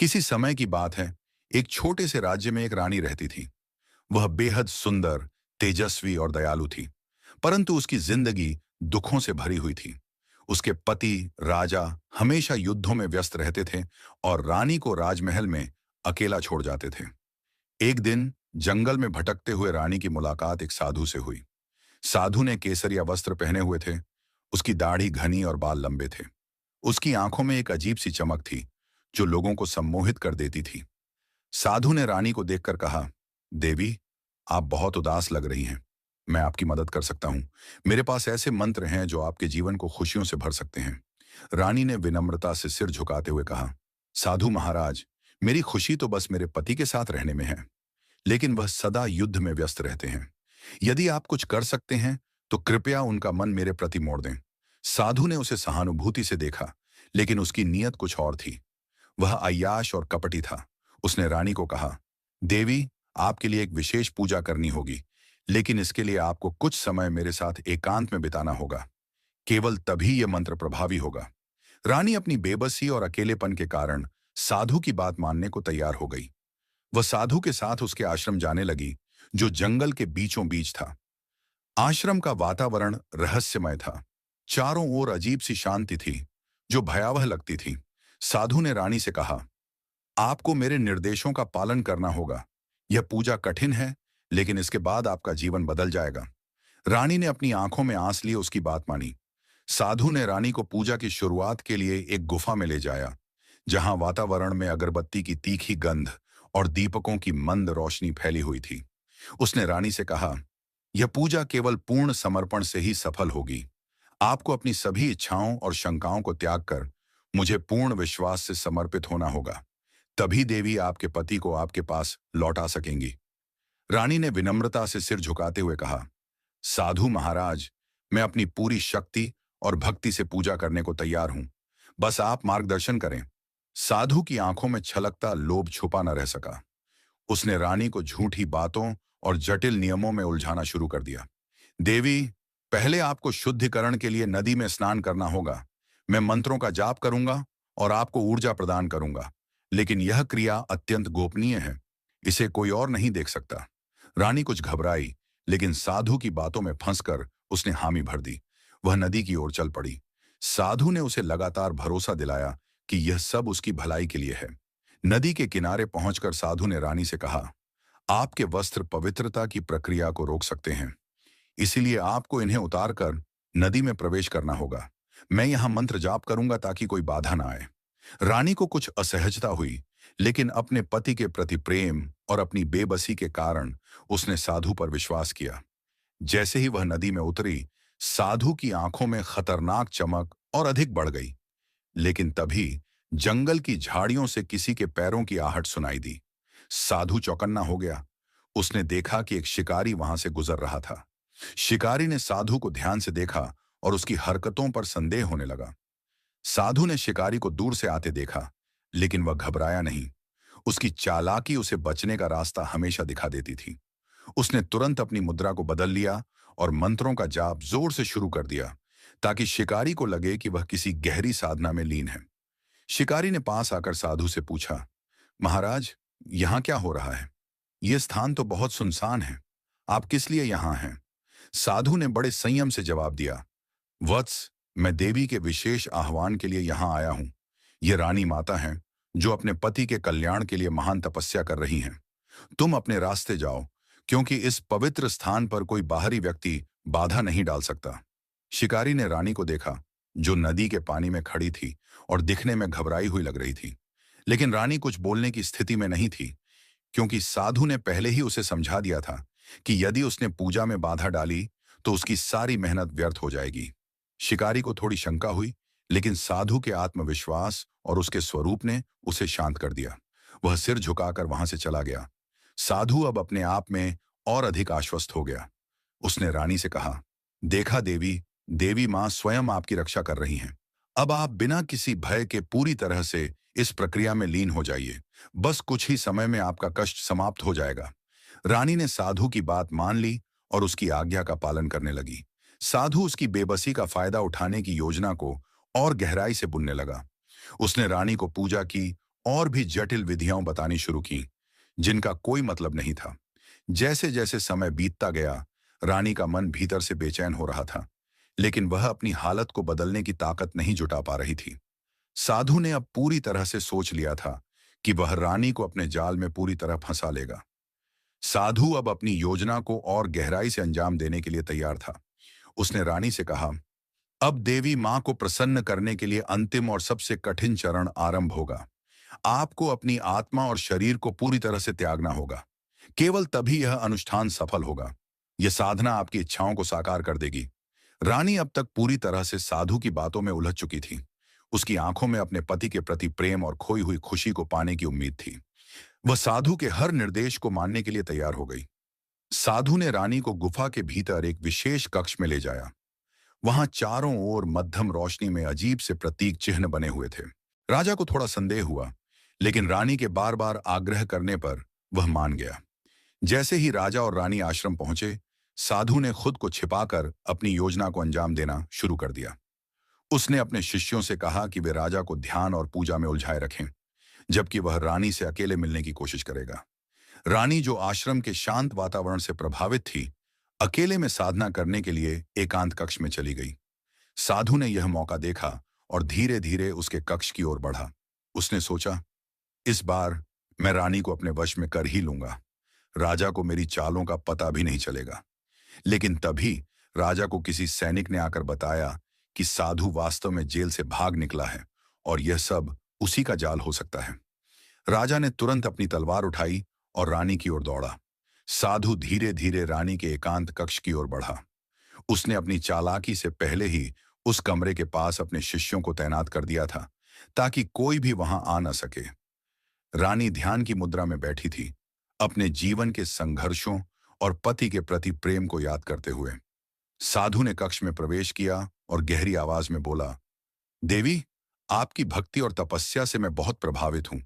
किसी समय की बात है। एक छोटे से राज्य में एक रानी रहती थी। वह बेहद सुंदर, तेजस्वी और दयालु थी, परंतु उसकी जिंदगी दुखों से भरी हुई थी। उसके पति राजा हमेशा युद्धों में व्यस्त रहते थे और रानी को राजमहल में अकेला छोड़ जाते थे। एक दिन जंगल में भटकते हुए रानी की मुलाकात एक साधु से हुई। साधु ने केसरिया वस्त्र पहने हुए थे। उसकी दाढ़ी घनी और बाल लंबे थे। उसकी आंखों में एक अजीब सी चमक थी जो लोगों को सम्मोहित कर देती थी। साधु ने रानी को देखकर कहा, देवी, आप बहुत उदास लग रही हैं। मैं आपकी मदद कर सकता हूं। मेरे पास ऐसे मंत्र हैं जो आपके जीवन को खुशियों से भर सकते हैं। रानी ने विनम्रता से सिर झुकाते हुए कहा, साधु महाराज, मेरी खुशी तो बस मेरे पति के साथ रहने में है, लेकिन वह सदा युद्ध में व्यस्त रहते हैं। यदि आप कुछ कर सकते हैं तो कृपया उनका मन मेरे प्रति मोड़ दें। साधु ने उसे सहानुभूति से देखा, लेकिन उसकी नीयत कुछ और थी। वह अय्याश और कपटी था। उसने रानी को कहा, देवी, आपके लिए एक विशेष पूजा करनी होगी, लेकिन इसके लिए आपको कुछ समय मेरे साथ एकांत में बिताना होगा। केवल तभी यह मंत्र प्रभावी होगा। रानी अपनी बेबसी और अकेलेपन के कारण साधु की बात मानने को तैयार हो गई। वह साधु के साथ उसके आश्रम जाने लगी, जो जंगल के बीचों बीच था। आश्रम का वातावरण रहस्यमय था। चारों ओर अजीब सी शांति थी, जो भयावह लगती थी। साधु ने रानी से कहा, आपको मेरे निर्देशों का पालन करना होगा। यह पूजा कठिन है, लेकिन इसके बाद आपका जीवन बदल जाएगा। रानी ने अपनी आंखों में आंस लिए उसकी बात मानी। साधु ने रानी को पूजा की शुरुआत के लिए एक गुफा में ले जाया, जहां वातावरण में अगरबत्ती की तीखी गंध और दीपकों की मंद रोशनी फैली हुई थी। उसने रानी से कहा, यह पूजा केवल पूर्ण समर्पण से ही सफल होगी। आपको अपनी सभी इच्छाओं और शंकाओं को त्याग कर मुझे पूर्ण विश्वास से समर्पित होना होगा। तभी देवी आपके पति को आपके पास लौटा सकेंगी। रानी ने विनम्रता से सिर झुकाते हुए कहा, साधु महाराज, मैं अपनी पूरी शक्ति और भक्ति से पूजा करने को तैयार हूं। बस आप मार्गदर्शन करें। साधु की आंखों में छलकता लोभ छुपा न रह सका। उसने रानी को झूठी बातों और जटिल नियमों में उलझाना शुरू कर दिया। देवी, पहले आपको शुद्धिकरण के लिए नदी में स्नान करना होगा। मैं मंत्रों का जाप करूंगा और आपको ऊर्जा प्रदान करूंगा, लेकिन यह क्रिया अत्यंत गोपनीय है। इसे कोई और नहीं देख सकता। रानी कुछ घबराई, लेकिन साधु की बातों में फंसकर उसने हामी भर दी। वह नदी की ओर चल पड़ी। साधु ने उसे लगातार भरोसा दिलाया कि यह सब उसकी भलाई के लिए है। नदी के किनारे पहुंचकर साधु ने रानी से कहा, आपके वस्त्र पवित्रता की प्रक्रिया को रोक सकते हैं, इसीलिए आपको इन्हें उतारकर नदी में प्रवेश करना होगा। मैं यहां मंत्र जाप करूंगा ताकि कोई बाधा ना आए। रानी को कुछ असहजता हुई, लेकिन अपने पति के प्रति प्रेम और अपनी बेबसी के कारण उसने साधु पर विश्वास किया। जैसे ही वह नदी में उतरी, साधु की आंखों में खतरनाक चमक और अधिक बढ़ गई। लेकिन तभी जंगल की झाड़ियों से किसी के पैरों की आहट सुनाई दी। साधु चौकन्ना हो गया। उसने देखा कि एक शिकारी वहां से गुजर रहा था। शिकारी ने साधु को ध्यान से देखा और उसकी हरकतों पर संदेह होने लगा। साधु ने शिकारी को दूर से आते देखा, लेकिन वह घबराया नहीं। उसकी चालाकी उसे बचने का रास्ता हमेशा दिखा देती थी। उसने तुरंत अपनी मुद्रा को बदल लिया और मंत्रों का जाप जोर से शुरू कर दिया, ताकि शिकारी को लगे कि वह किसी गहरी साधना में लीन है। शिकारी ने पास आकर साधु से पूछा, महाराज, यहां क्या हो रहा है? यह स्थान तो बहुत सुनसान है। आप किस लिए यहां हैं? साधु ने बड़े संयम से जवाब दिया, वत्स, मैं देवी के विशेष आह्वान के लिए यहां आया हूं। ये रानी माता हैं, जो अपने पति के कल्याण के लिए महान तपस्या कर रही हैं। तुम अपने रास्ते जाओ, क्योंकि इस पवित्र स्थान पर कोई बाहरी व्यक्ति बाधा नहीं डाल सकता। शिकारी ने रानी को देखा, जो नदी के पानी में खड़ी थी और दिखने में घबराई हुई लग रही थी। लेकिन रानी कुछ बोलने की स्थिति में नहीं थी, क्योंकि साधु ने पहले ही उसे समझा दिया था कि यदि उसने पूजा में बाधा डाली तो उसकी सारी मेहनत व्यर्थ हो जाएगी। शिकारी को थोड़ी शंका हुई, लेकिन साधु के आत्मविश्वास और उसके स्वरूप ने उसे शांत कर दिया। वह सिर झुकाकर वहां से चला गया। साधु अब अपने आप में और अधिक आश्वस्त हो गया। उसने रानी से कहा, देखा देवी, देवी मां स्वयं आपकी रक्षा कर रही हैं। अब आप बिना किसी भय के पूरी तरह से इस प्रक्रिया में लीन हो जाइए। बस कुछ ही समय में आपका कष्ट समाप्त हो जाएगा। रानी ने साधु की बात मान ली और उसकी आज्ञा का पालन करने लगी। साधु उसकी बेबसी का फायदा उठाने की योजना को और गहराई से बुनने लगा। उसने रानी को पूजा की और भी जटिल विधियां बतानी शुरू की, जिनका कोई मतलब नहीं था। जैसे जैसे समय बीतता गया, रानी का मन भीतर से बेचैन हो रहा था, लेकिन वह अपनी हालत को बदलने की ताकत नहीं जुटा पा रही थी। साधु ने अब पूरी तरह से सोच लिया था कि वह रानी को अपने जाल में पूरी तरह फंसा लेगा। साधु अब अपनी योजना को और गहराई से अंजाम देने के लिए तैयार था। उसने रानी से कहा, अब देवी मां को प्रसन्न करने के लिए अंतिम और सबसे कठिन चरण आरंभ होगा। आपको अपनी आत्मा और शरीर को पूरी तरह से त्यागना होगा। केवल तभी यह अनुष्ठान सफल होगा। यह साधना आपकी इच्छाओं को साकार कर देगी। रानी अब तक पूरी तरह से साधु की बातों में उलझ चुकी थी। उसकी आंखों में अपने पति के प्रति प्रेम और खोई हुई खुशी को पाने की उम्मीद थी। वह साधु के हर निर्देश को मानने के लिए तैयार हो गई। साधु ने रानी को गुफा के भीतर एक विशेष कक्ष में ले जाया। वहां चारों ओर मध्यम रोशनी में अजीब से प्रतीक चिन्ह बने हुए थे। राजा को थोड़ा संदेह हुआ, लेकिन रानी के बार बार आग्रह करने पर वह मान गया। जैसे ही राजा और रानी आश्रम पहुंचे, साधु ने खुद को छिपाकर अपनी योजना को अंजाम देना शुरू कर दिया। उसने अपने शिष्यों से कहा कि वे राजा को ध्यान और पूजा में उलझाए रखें, जबकि वह रानी से अकेले मिलने की कोशिश करेगा। रानी, जो आश्रम के शांत वातावरण से प्रभावित थी, अकेले में साधना करने के लिए एकांत कक्ष में चली गई। साधु ने यह मौका देखा और धीरे धीरे उसके कक्ष की ओर बढ़ा। उसने सोचा, इस बार मैं रानी को अपने वश में कर ही लूंगा। राजा को मेरी चालों का पता भी नहीं चलेगा। लेकिन तभी राजा को किसी सैनिक ने आकर बताया कि साधु वास्तव में जेल से भाग निकला है और यह सब उसी का जाल हो सकता है। राजा ने तुरंत अपनी तलवार उठाई और रानी की ओर दौड़ा। साधु धीरे धीरे रानी के एकांत कक्ष की ओर बढ़ा। उसने अपनी चालाकी से पहले ही उस कमरे के पास अपने शिष्यों को तैनात कर दिया था, ताकि कोई भी वहां आ न सके। रानी ध्यान की मुद्रा में बैठी थी, अपने जीवन के संघर्षों और पति के प्रति प्रेम को याद करते हुए। साधु ने कक्ष में प्रवेश किया और गहरी आवाज में बोला, देवी, आपकी भक्ति और तपस्या से मैं बहुत प्रभावित हूं।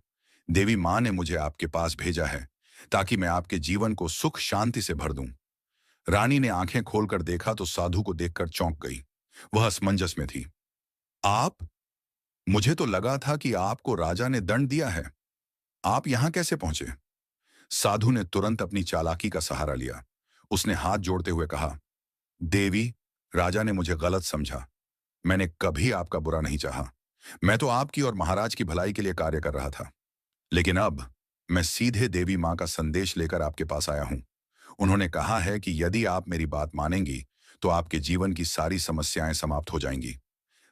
देवी मां ने मुझे आपके पास भेजा है ताकि मैं आपके जीवन को सुख शांति से भर दूं। रानी ने आंखें खोलकर देखा तो साधु को देखकर चौंक गई। वह असमंजस में थी। आप? मुझे तो लगा था कि आपको राजा ने दंड दिया है। आप यहां कैसे पहुंचे? साधु ने तुरंत अपनी चालाकी का सहारा लिया। उसने हाथ जोड़ते हुए कहा, देवी, राजा ने मुझे गलत समझा। मैंने कभी आपका बुरा नहीं चाहा। मैं तो आपकी और महाराज की भलाई के लिए कार्य कर रहा था। लेकिन अब मैं सीधे देवी मां का संदेश लेकर आपके पास आया हूं। उन्होंने कहा है कि यदि आप मेरी बात मानेंगी तो आपके जीवन की सारी समस्याएं समाप्त हो जाएंगी।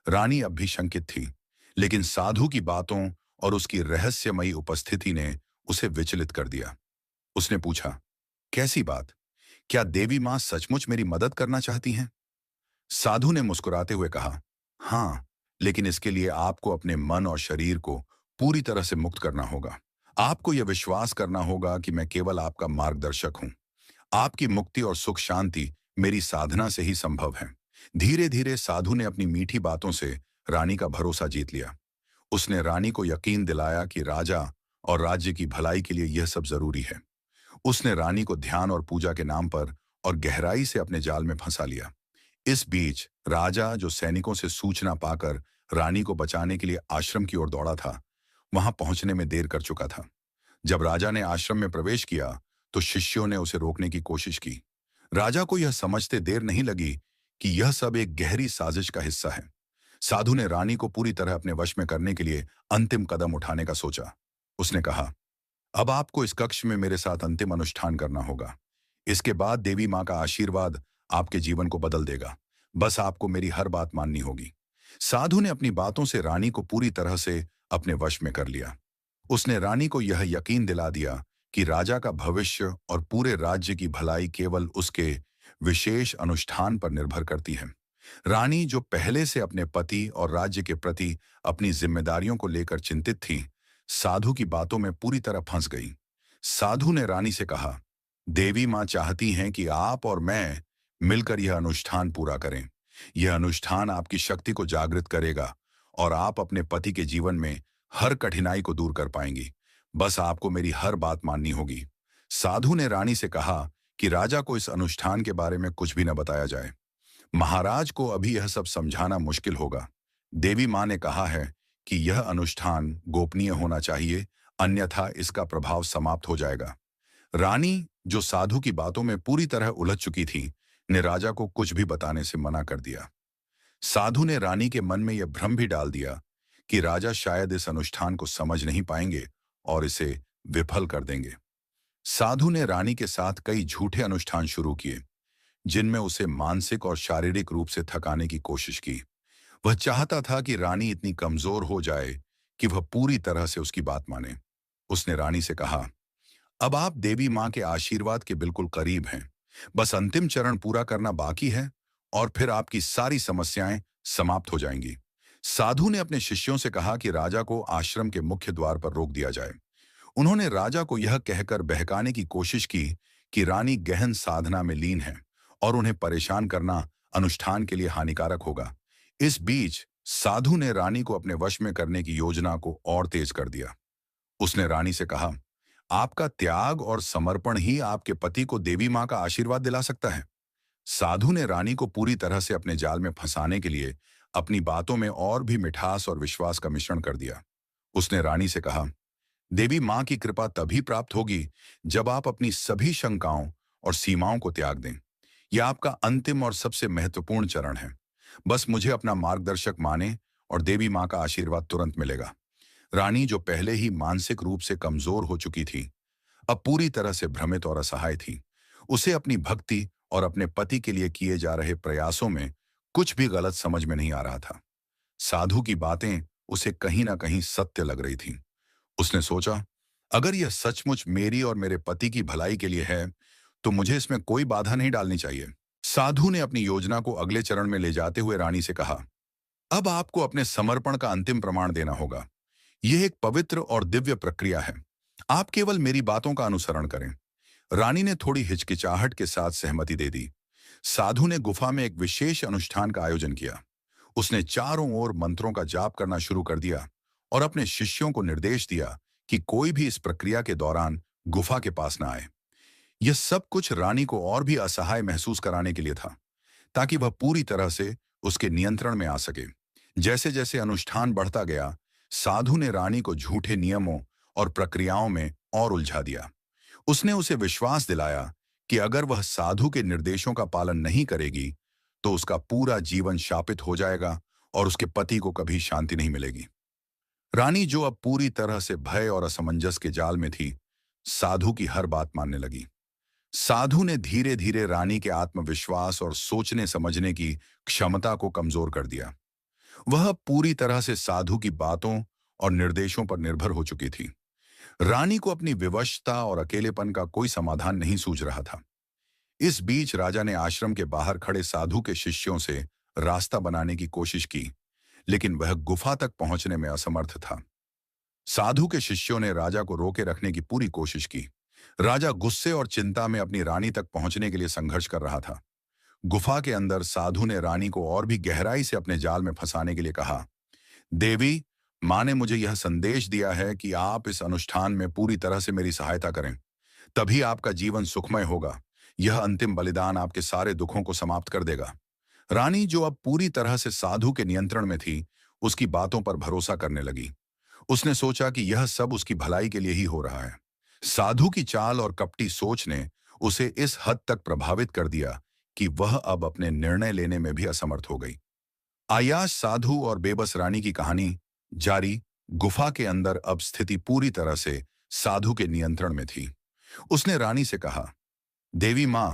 रानी अब भी शंकित थी, लेकिन साधु की बातों और उसकी रहस्यमयी उपस्थिति ने उसे विचलित कर दिया। उसने पूछा, कैसी बात? क्या देवी मां सचमुच मेरी मदद करना चाहती हैं? साधु ने मुस्कुराते हुए कहा, हाँ, लेकिन इसके लिए आपको अपने मन और शरीर को पूरी तरह से मुक्त करना होगा। आपको यह विश्वास करना होगा कि मैं केवल आपका मार्गदर्शक हूं। आपकी मुक्ति और सुख शांति मेरी साधना से ही संभव है। धीरे धीरे साधु ने अपनी मीठी बातों से रानी का भरोसा जीत लिया। उसने रानी को यकीन दिलाया कि राजा और राज्य की भलाई के लिए यह सब जरूरी है। उसने रानी को ध्यान और पूजा के नाम पर और गहराई से अपने जाल में फंसा लिया। इस बीच राजा, जो सैनिकों से सूचना पाकर रानी को बचाने के लिए आश्रम की ओर दौड़ा था, वहां पहुंचने में देर कर चुका था। जब राजा ने आश्रम में प्रवेश किया तो शिष्यों ने उसे रोकने की कोशिश की। राजा को यह समझते देर नहीं लगी कि यह सब एक गहरी साजिश का हिस्सा है। साधु ने रानी को पूरी तरह अपने वश में करने के लिए अंतिम कदम उठाने का सोचा। उसने कहा, अब आपको इस कक्ष में मेरे साथ अंतिम अनुष्ठान करना होगा। इसके बाद देवी मां का आशीर्वाद आपके जीवन को बदल देगा। बस आपको मेरी हर बात माननी होगी। साधु ने अपनी बातों से रानी को पूरी तरह से अपने वश में कर लिया। उसने रानी को यह यकीन दिला दिया कि राजा का भविष्य और पूरे राज्य की भलाई केवल उसके विशेष अनुष्ठान पर निर्भर करती है। रानी, जो पहले से अपने पति और राज्य के प्रति अपनी जिम्मेदारियों को लेकर चिंतित थी, साधु की बातों में पूरी तरह फंस गई। साधु ने रानी से कहा, देवी मां चाहती हैं कि आप और मैं मिलकर यह अनुष्ठान पूरा करें। यह अनुष्ठान आपकी शक्ति को जागृत करेगा और आप अपने पति के जीवन में हर कठिनाई को दूर कर पाएंगी। बस आपको मेरी हर बात माननी होगी। साधु ने रानी से कहा कि राजा को इस अनुष्ठान के बारे में कुछ भी न बताया जाए। महाराज को अभी यह सब समझाना मुश्किल होगा। देवी मां ने कहा है कि यह अनुष्ठान गोपनीय होना चाहिए, अन्यथा इसका प्रभाव समाप्त हो जाएगा। रानी, जो साधु की बातों में पूरी तरह उलझ चुकी थी, ने राजा को कुछ भी बताने से मना कर दिया। साधु ने रानी के मन में यह भ्रम भी डाल दिया कि राजा शायद इस अनुष्ठान को समझ नहीं पाएंगे और इसे विफल कर देंगे। साधु ने रानी के साथ कई झूठे अनुष्ठान शुरू किए, जिनमें उसे मानसिक और शारीरिक रूप से थकाने की कोशिश की। वह चाहता था कि रानी इतनी कमजोर हो जाए कि वह पूरी तरह से उसकी बात माने। उसने रानी से कहा, अब आप देवी मां के आशीर्वाद के बिल्कुल करीब हैं। बस अंतिम चरण पूरा करना बाकी है और फिर आपकी सारी समस्याएं समाप्त हो जाएंगी। साधु ने अपने शिष्यों से कहा कि राजा को आश्रम के मुख्य द्वार पर रोक दिया जाए। उन्होंने राजा को यह कहकर बहकाने की कोशिश की कि रानी गहन साधना में लीन है और उन्हें परेशान करना अनुष्ठान के लिए हानिकारक होगा। इस बीच साधु ने रानी को अपने वश में करने की योजना को और तेज कर दिया। उसने रानी से कहा, आपका त्याग और समर्पण ही आपके पति को देवी मां का आशीर्वाद दिला सकता है। साधु ने रानी को पूरी तरह से अपने जाल में फंसाने के लिए अपनी बातों में और भी मिठास और विश्वास का मिश्रण कर दिया। उसने रानी से कहा, देवी मां की कृपा तभी प्राप्त होगी जब आप अपनी सभी शंकाओं और सीमाओं को त्याग दें। यह आपका अंतिम और सबसे महत्वपूर्ण चरण है। बस मुझे अपना मार्गदर्शक माने और देवी मां का आशीर्वाद तुरंत मिलेगा। रानी, जो पहले ही मानसिक रूप से कमजोर हो चुकी थी, अब पूरी तरह से भ्रमित और असहाय थी। उसे अपनी भक्ति और अपने पति के लिए किए जा रहे प्रयासों में कुछ भी गलत समझ में नहीं आ रहा था। साधु की बातें उसे कहीं ना कहीं सत्य लग रही थीं। उसने सोचा, अगर यह सचमुच मेरी और मेरे पति की भलाई के लिए है, तो मुझे इसमें कोई बाधा नहीं डालनी चाहिए। साधु ने अपनी योजना को अगले चरण में ले जाते हुए रानी से कहा, अब आपको अपने समर्पण का अंतिम प्रमाण देना होगा। यह एक पवित्र और दिव्य प्रक्रिया है। आप केवल मेरी बातों का अनुसरण करें। रानी ने थोड़ी हिचकिचाहट के साथ सहमति दे दी। साधु ने गुफा में एक विशेष अनुष्ठान का आयोजन किया। उसने चारों ओर मंत्रों का जाप करना शुरू कर दिया और अपने शिष्यों को निर्देश दिया कि कोई भी इस प्रक्रिया के दौरान गुफा के पास न आए। यह सब कुछ रानी को और भी असहाय महसूस कराने के लिए था, ताकि वह पूरी तरह से उसके नियंत्रण में आ सके। जैसे जैसे अनुष्ठान बढ़ता गया, साधु ने रानी को झूठे नियमों और प्रक्रियाओं में और उलझा दिया। उसने उसे विश्वास दिलाया कि अगर वह साधु के निर्देशों का पालन नहीं करेगी, तो उसका पूरा जीवन शापित हो जाएगा और उसके पति को कभी शांति नहीं मिलेगी। रानी, जो अब पूरी तरह से भय और असमंजस के जाल में थी, साधु की हर बात मानने लगी। साधु ने धीरे धीरे रानी के आत्मविश्वास और सोचने समझने की क्षमता को कमजोर कर दिया। वह पूरी तरह से साधु की बातों और निर्देशों पर निर्भर हो चुकी थी। रानी को अपनी विवशता और अकेलेपन का कोई समाधान नहीं सूझ रहा था। इस बीच राजा ने आश्रम के बाहर खड़े साधु के शिष्यों से रास्ता बनाने की कोशिश की, लेकिन वह गुफा तक पहुंचने में असमर्थ था। साधु के शिष्यों ने राजा को रोके रखने की पूरी कोशिश की। राजा गुस्से और चिंता में अपनी रानी तक पहुंचने के लिए संघर्ष कर रहा था। गुफा के अंदर साधु ने रानी को और भी गहराई से अपने जाल में फंसाने के लिए कहा, देवी मां ने मुझे यह संदेश दिया है कि आप इस अनुष्ठान में पूरी तरह से मेरी सहायता करें, तभी आपका जीवन सुखमय होगा। यह अंतिम बलिदान आपके सारे दुखों को समाप्त कर देगा। रानी, जो अब पूरी तरह से साधु के नियंत्रण में थी, उसकी बातों पर भरोसा करने लगी। उसने सोचा कि यह सब उसकी भलाई के लिए ही हो रहा है। साधु की चाल और कपटी सोच ने उसे इस हद तक प्रभावित कर दिया कि वह अब अपने निर्णय लेने में भी असमर्थ हो गई। अय्याश साधु और बेबस रानी की कहानी जारी। गुफा के अंदर अब स्थिति पूरी तरह से साधु के नियंत्रण में थी। उसने रानी से कहा, देवी मां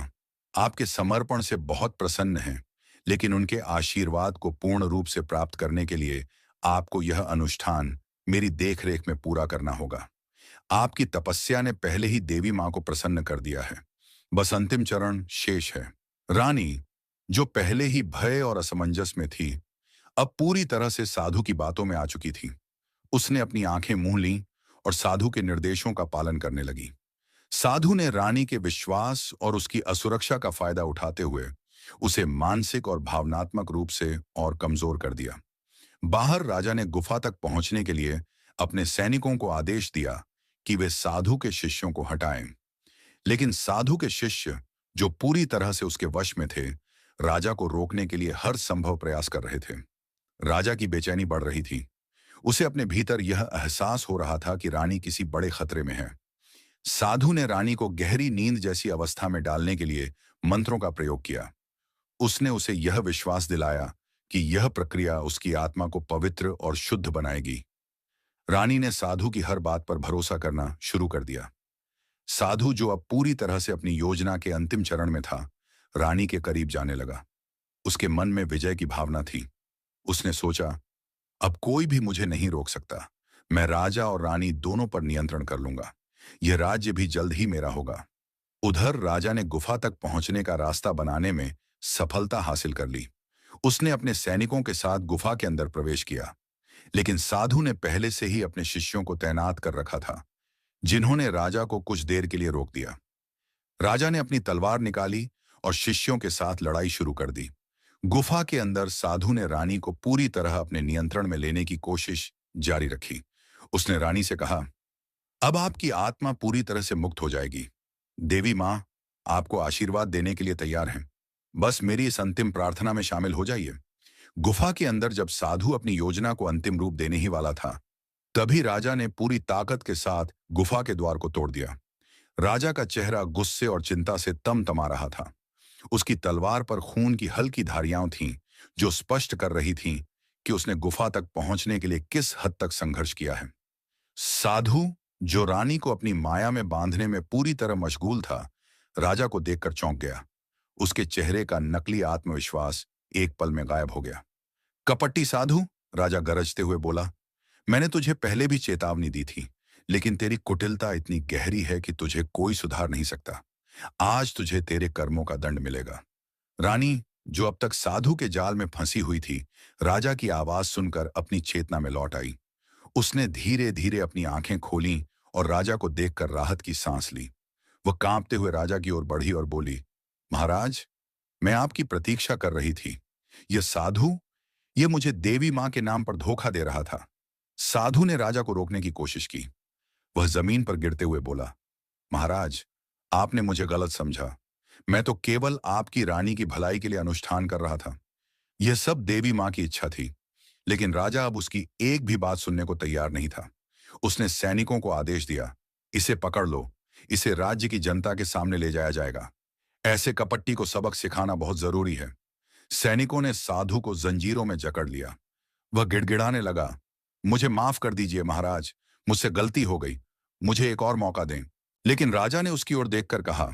आपके समर्पण से बहुत प्रसन्न हैं, लेकिन उनके आशीर्वाद को पूर्ण रूप से प्राप्त करने के लिए आपको यह अनुष्ठान मेरी देखरेख में पूरा करना होगा। आपकी तपस्या ने पहले ही देवी मां को प्रसन्न कर दिया है। बस अंतिम चरण शेष है। रानी, जो पहले ही भय और असमंजस में थी, अब पूरी तरह से साधु की बातों में आ चुकी थी। उसने अपनी आंखें मूंद लीं और साधु के निर्देशों का पालन करने लगी। साधु ने रानी के विश्वास और उसकी असुरक्षा का फायदा उठाते हुए उसे मानसिक और भावनात्मक रूप से और कमजोर कर दिया। बाहर राजा ने गुफा तक पहुंचने के लिए अपने सैनिकों को आदेश दिया कि वे साधु के शिष्यों को हटाएं। लेकिन साधु के शिष्य, जो पूरी तरह से उसके वश में थे, राजा को रोकने के लिए हर संभव प्रयास कर रहे थे। राजा की बेचैनी बढ़ रही थी। उसे अपने भीतर यह एहसास हो रहा था कि रानी किसी बड़े खतरे में है। साधु ने रानी को गहरी नींद जैसी अवस्था में डालने के लिए मंत्रों का प्रयोग किया। उसने उसे यह विश्वास दिलाया कि यह प्रक्रिया उसकी आत्मा को पवित्र और शुद्ध बनाएगी। रानी ने साधु की हर बात पर भरोसा करना शुरू कर दिया। साधु, जो अब पूरी तरह से अपनी योजना के अंतिम चरण में था, रानी के करीब जाने लगा। उसके मन में विजय की भावना थी। उसने सोचा, अब कोई भी मुझे नहीं रोक सकता। मैं राजा और रानी दोनों पर नियंत्रण कर लूंगा। यह राज्य भी जल्द ही मेरा होगा। उधर राजा ने गुफा तक पहुंचने का रास्ता बनाने में सफलता हासिल कर ली। उसने अपने सैनिकों के साथ गुफा के अंदर प्रवेश किया, लेकिन साधु ने पहले से ही अपने शिष्यों को तैनात कर रखा था, जिन्होंने राजा को कुछ देर के लिए रोक दिया। राजा ने अपनी तलवार निकाली और शिष्यों के साथ लड़ाई शुरू कर दी। गुफा के अंदर साधु ने रानी को पूरी तरह अपने नियंत्रण में लेने की कोशिश जारी रखी। उसने रानी से कहा, अब आपकी आत्मा पूरी तरह से मुक्त हो जाएगी। देवी मां आपको आशीर्वाद देने के लिए तैयार हैं। बस मेरी इस अंतिम प्रार्थना में शामिल हो जाइए। गुफा के अंदर जब साधु अपनी योजना को अंतिम रूप देने ही वाला था, तभी राजा ने पूरी ताकत के साथ गुफा के द्वार को तोड़ दिया। राजा का चेहरा गुस्से और चिंता से तमतमा रहा था। उसकी तलवार पर खून की हल्की धारियां थीं, जो स्पष्ट कर रही थीं कि उसने गुफा तक पहुंचने के लिए किस हद तक संघर्ष किया है। साधु, जो रानी को अपनी माया में बांधने में पूरी तरह मशगूल था, राजा को देखकर चौंक गया। उसके चेहरे का नकली आत्मविश्वास एक पल में गायब हो गया। कपटी साधु, राजा गरजते हुए बोला, मैंने तुझे पहले भी चेतावनी दी थी, लेकिन तेरी कुटिलता इतनी गहरी है कि तुझे कोई सुधार नहीं सकता। आज तुझे तेरे कर्मों का दंड मिलेगा। रानी, जो अब तक साधु के जाल में फंसी हुई थी, राजा की आवाज सुनकर अपनी चेतना में लौट आई। उसने धीरे धीरे अपनी आंखें खोलीं और राजा को देखकर राहत की सांस ली। वह कांपते हुए राजा की ओर बढ़ी और बोली, महाराज, मैं आपकी प्रतीक्षा कर रही थी। यह साधु, यह मुझे देवी मां के नाम पर धोखा दे रहा था। साधु ने राजा को रोकने की कोशिश की। वह जमीन पर गिरते हुए बोला, महाराज, आपने मुझे गलत समझा। मैं तो केवल आपकी रानी की भलाई के लिए अनुष्ठान कर रहा था। यह सब देवी मां की इच्छा थी। लेकिन राजा अब उसकी एक भी बात सुनने को तैयार नहीं था। उसने सैनिकों को आदेश दिया, इसे पकड़ लो। इसे राज्य की जनता के सामने ले जाया जाएगा। ऐसे कपट्टी को सबक सिखाना बहुत जरूरी है। सैनिकों ने साधु को जंजीरों में जकड़ लिया। वह गिड़गिड़ाने लगा, मुझे माफ कर दीजिए महाराज, मुझसे गलती हो गई। मुझे एक और मौका दें। लेकिन राजा ने उसकी ओर देखकर कहा,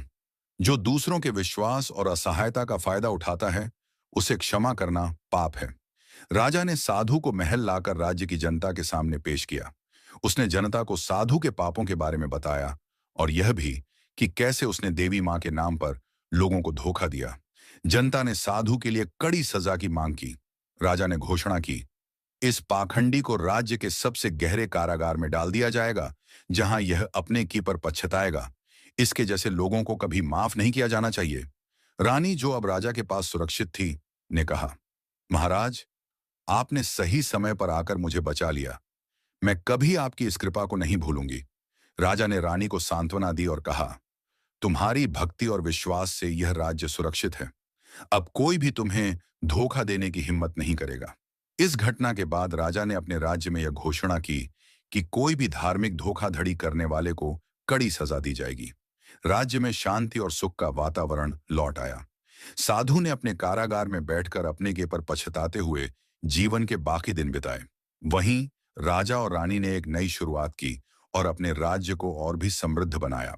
जो दूसरों के विश्वास और असहायता का फायदा उठाता है, उसे क्षमा करना पाप है। राजा ने साधु को महल लाकर राज्य की जनता के सामने पेश किया। उसने जनता को साधु के पापों के बारे में बताया और यह भी कि कैसे उसने देवी मां के नाम पर लोगों को धोखा दिया। जनता ने साधु के लिए कड़ी सजा की मांग की। राजा ने घोषणा की, इस पाखंडी को राज्य के सबसे गहरे कारागार में डाल दिया जाएगा, जहां यह अपने की पर पछताएगा। इसके जैसे लोगों को कभी माफ नहीं किया जाना चाहिए। रानी, जो अब राजा के पास सुरक्षित थी, ने कहा, महाराज, आपने सही समय पर आकर मुझे बचा लिया। मैं कभी आपकी इस कृपा को नहीं भूलूंगी। राजा ने रानी को सांत्वना दी और कहा, तुम्हारी भक्ति और विश्वास से यह राज्य सुरक्षित है। अब कोई भी तुम्हें धोखा देने की हिम्मत नहीं करेगा। इस घटना के बाद राजा ने अपने राज्य में यह घोषणा की कि कोई भी धार्मिक धोखाधड़ी करने वाले को कड़ी सजा दी जाएगी। राज्य में शांति और सुख का वातावरण लौट आया। साधु ने अपने कारागार में बैठकर अपने के पर पछताते हुए जीवन के बाकी दिन बिताए। वहीं राजा और रानी ने एक नई शुरुआत की और अपने राज्य को और भी समृद्ध बनाया।